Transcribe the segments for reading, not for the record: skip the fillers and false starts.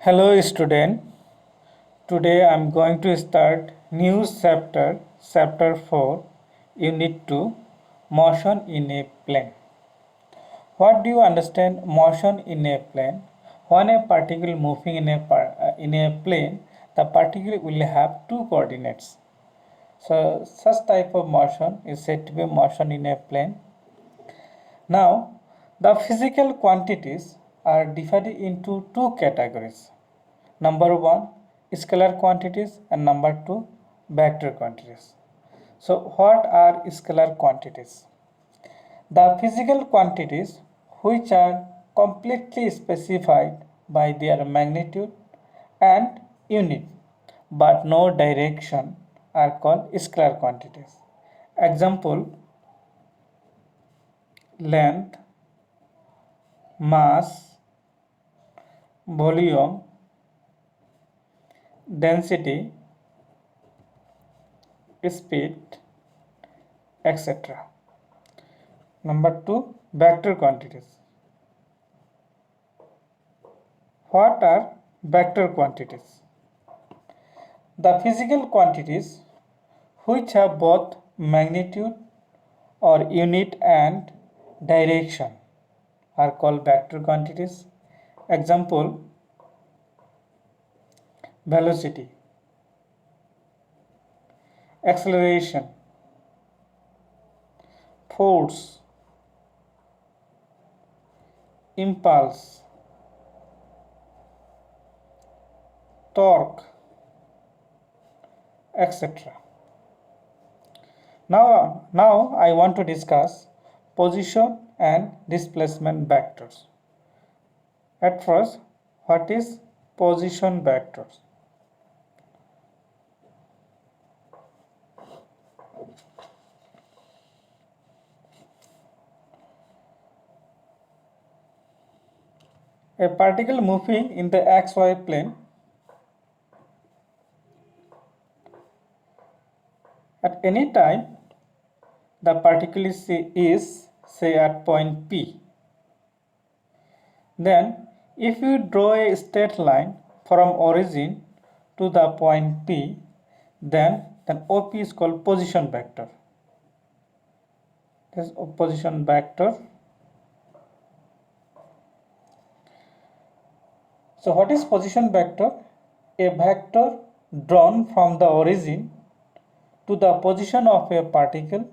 Hello student. Today I am going to start new chapter 4, unit 2, motion in a plane. What do you understand motion in a plane? When a particle moving in a plane, the particle will have two coordinates. So such type of motion is said to be motion in a plane. Now, the physical quantities are divided into two categories. Number one, scalar quantities, and number two, vector quantities. So what are scalar quantities? The physical quantities which are completely specified by their magnitude and unit but no direction are called scalar quantities. Example: length, mass, volume, density, speed, etc. Number two, vector quantities. What are vector quantities? The physical quantities which have both magnitude or unit and direction are called vector quantities. Example: velocity, acceleration, force, impulse, torque, etc. Now I want to discuss position and displacement vectors. At first, what is position vectors? A particle moving in the xy plane at any time, the particle is say at point P. Then if you draw a straight line from origin to the point P, then OP is called position vector. This is position vector. So what is position vector? A vector drawn from the origin to the position of a particle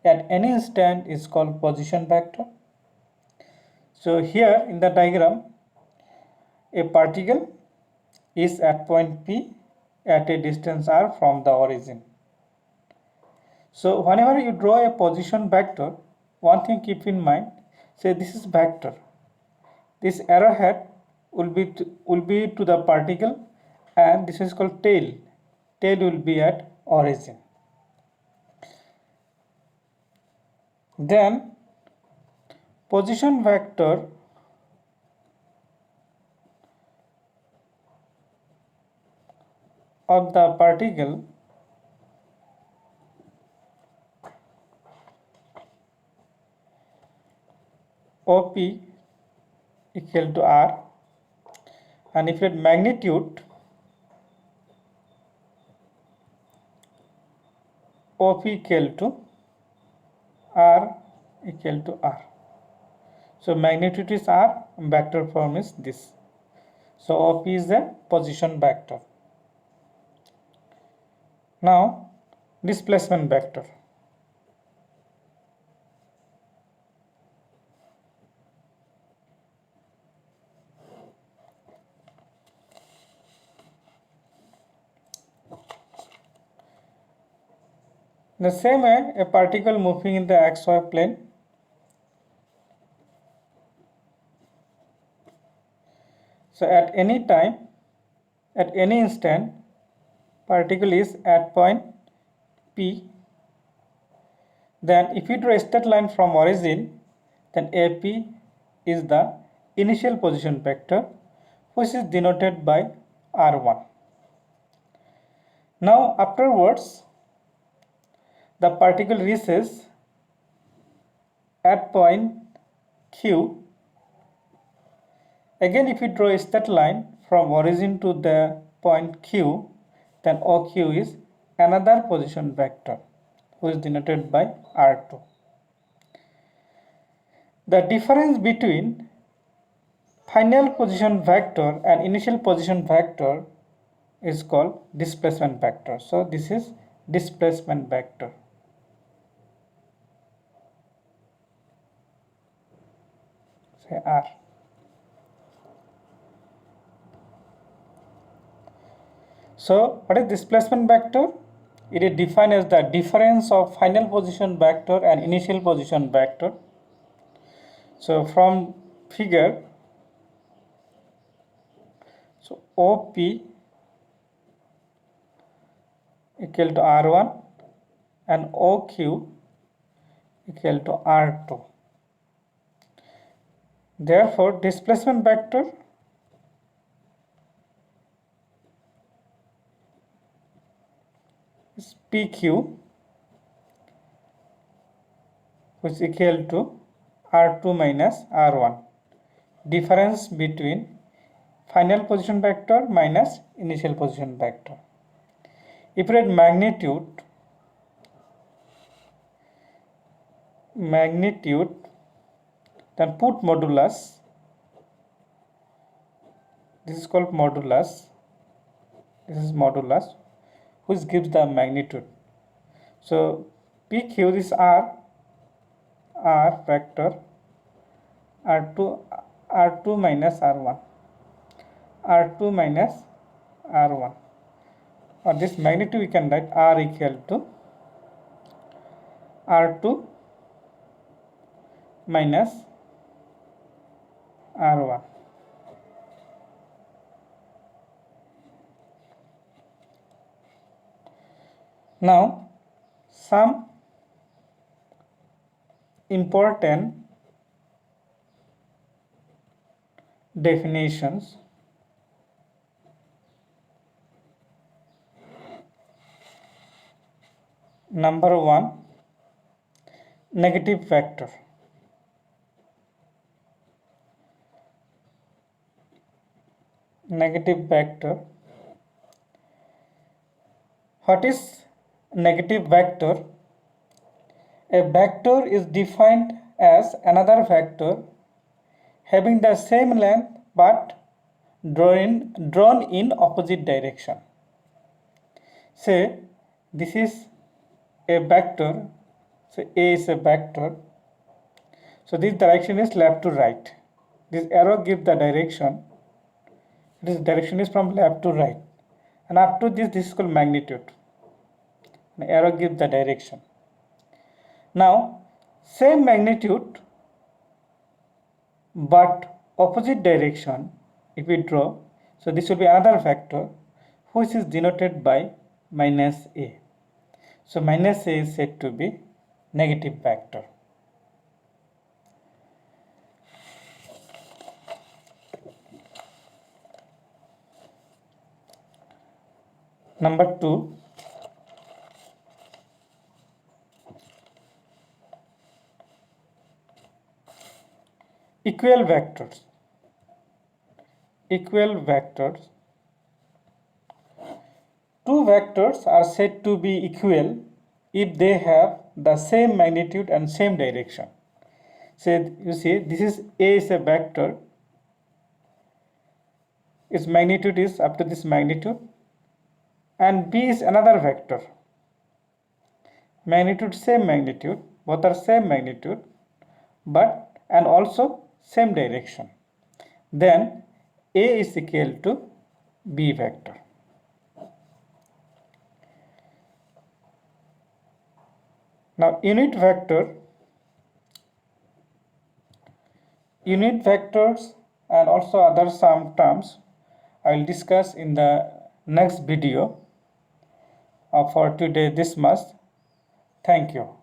at any instant is called position vector. So here in the diagram, a particle is at point P at a distance r from the origin. So whenever you draw a position vector, one thing keep in mind, say this is vector. This arrowhead will be to the particle, and this is called tail. Tail will be at origin. Then position vector of the particle OP equal to r, and if it magnitude OP equal to r equal to r. So magnitude is r, vector form is this. So OP is the position vector. Now displacement vector. The same way, a particle moving in the xy plane so at any time, at any instant, particle is at point P. Then if you draw a straight line from origin, then AP is the initial position vector, which is denoted by R1. Now afterwards, the particle reaches at point Q. Again, if you draw a straight line from origin to the point Q, then OQ is another position vector which is denoted by R2. The difference between final position vector and initial position vector is called displacement vector. So this is displacement vector. Say R. So what is displacement vector? It is defined as the difference of final position vector and initial position vector. So from figure, so OP equal to R1 and OQ equal to R2. Therefore, displacement vector is PQ, which is equal to R2 minus R1. Difference between final position vector minus initial position vector. If you write magnitude, then put modulus. This is called modulus. This is modulus, which gives the magnitude. So PQ is R vector, R2 minus R1, R2 minus R1. Or this magnitude we can write R equal to R2 minus R1. Now, some important definitions. Number 1, negative vector. Negative vector. What is negative vector? A vector is defined as another vector having the same length but drawn in opposite direction. Say this is a vector, so A is a vector, so this direction is left to right. This arrow gives the direction. This direction is from left to right, and up to this is called magnitude. The arrow gives the direction. Now, same magnitude but opposite direction, if we draw, so this will be another vector which is denoted by minus A. So minus A is said to be negative vector. Number 2, equal vectors. Equal vectors. Two vectors are said to be equal if they have the same magnitude and same direction. So you see, this is A is a vector. Its magnitude is up to this magnitude, and B is another vector. Magnitude same magnitude, both are same magnitude, but and also same direction. Then A is equal to B vector. Now unit vectors and also other some terms I will discuss in the next video for today this much. Thank you.